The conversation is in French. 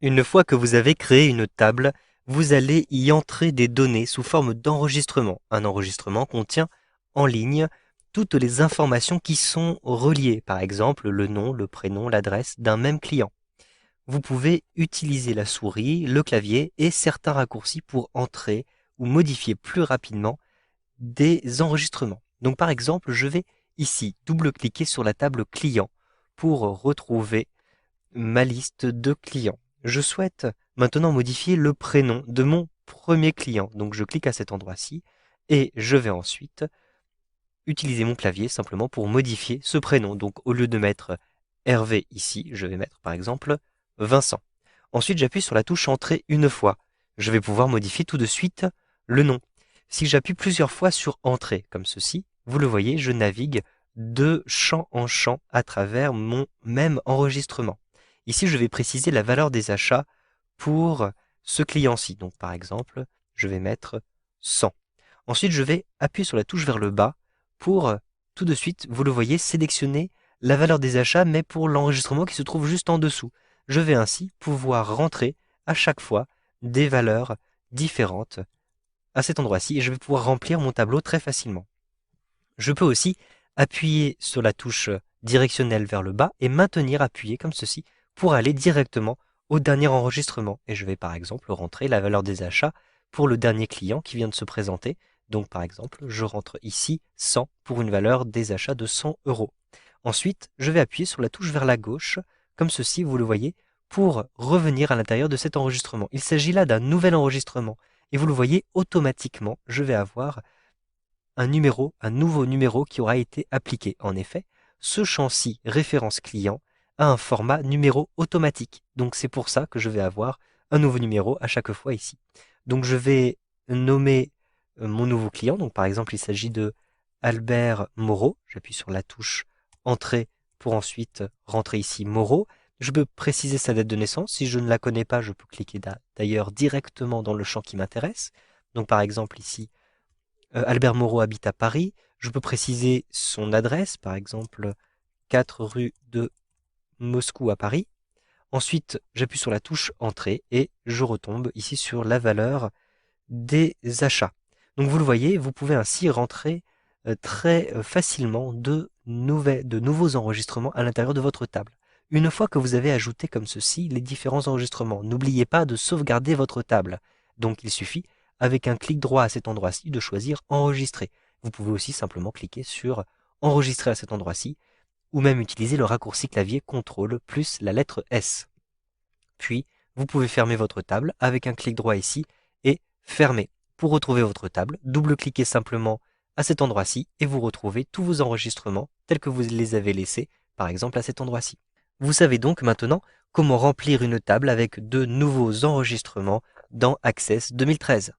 Une fois que vous avez créé une table, vous allez y entrer des données sous forme d'enregistrement. Un enregistrement contient en ligne toutes les informations qui sont reliées, par exemple le nom, le prénom, l'adresse d'un même client. Vous pouvez utiliser la souris, le clavier et certains raccourcis pour entrer ou modifier plus rapidement des enregistrements. Donc par exemple, je vais ici double-cliquer sur la table client pour retrouver ma liste de clients. Je souhaite maintenant modifier le prénom de mon premier client. Donc je clique à cet endroit-ci et je vais ensuite utiliser mon clavier simplement pour modifier ce prénom. Donc au lieu de mettre Hervé ici, je vais mettre par exemple Vincent. Ensuite, j'appuie sur la touche Entrée une fois. Je vais pouvoir modifier tout de suite le nom. Si j'appuie plusieurs fois sur Entrée, comme ceci, vous le voyez, je navigue de champ en champ à travers mon même enregistrement. Ici, je vais préciser la valeur des achats pour ce client-ci. Donc, par exemple, je vais mettre 100. Ensuite, je vais appuyer sur la touche vers le bas pour tout de suite, vous le voyez, sélectionner la valeur des achats, mais pour l'enregistrement qui se trouve juste en dessous. Je vais ainsi pouvoir rentrer à chaque fois des valeurs différentes à cet endroit-ci et je vais pouvoir remplir mon tableau très facilement. Je peux aussi appuyer sur la touche directionnelle vers le bas et maintenir appuyé comme ceci pour aller directement au dernier enregistrement. Et je vais par exemple rentrer la valeur des achats pour le dernier client qui vient de se présenter. Donc par exemple, je rentre ici 100 pour une valeur des achats de 100 euros. Ensuite, je vais appuyer sur la touche vers la gauche, comme ceci, vous le voyez, pour revenir à l'intérieur de cet enregistrement. Il s'agit là d'un nouvel enregistrement. Et vous le voyez, automatiquement, je vais avoir un nouveau numéro qui aura été appliqué. En effet, ce champ-ci, référence client, a un format numéro automatique. Donc c'est pour ça que je vais avoir un nouveau numéro à chaque fois ici. Donc je vais nommer mon nouveau client. Donc par exemple, il s'agit de Albert Moreau. J'appuie sur la touche Entrée pour ensuite rentrer ici Moreau. Je peux préciser sa date de naissance. Si je ne la connais pas, je peux cliquer d'ailleurs directement dans le champ qui m'intéresse. Donc par exemple ici, Albert Moreau habite à Paris. Je peux préciser son adresse, par exemple 4 rue de Moscou à Paris. Ensuite, j'appuie sur la touche Entrée et je retombe ici sur la valeur des achats. Donc vous le voyez, vous pouvez ainsi rentrer très facilement de nouveaux enregistrements à l'intérieur de votre table. Une fois que vous avez ajouté comme ceci les différents enregistrements, n'oubliez pas de sauvegarder votre table. Donc il suffit, avec un clic droit à cet endroit-ci, de choisir Enregistrer. Vous pouvez aussi simplement cliquer sur Enregistrer à cet endroit-ci, ou même utiliser le raccourci clavier CTRL plus la lettre S. Puis, vous pouvez fermer votre table avec un clic droit ici et fermer. Pour retrouver votre table, double-cliquez simplement à cet endroit-ci et vous retrouvez tous vos enregistrements tels que vous les avez laissés, par exemple à cet endroit-ci. Vous savez donc maintenant comment remplir une table avec de nouveaux enregistrements dans Access 2013.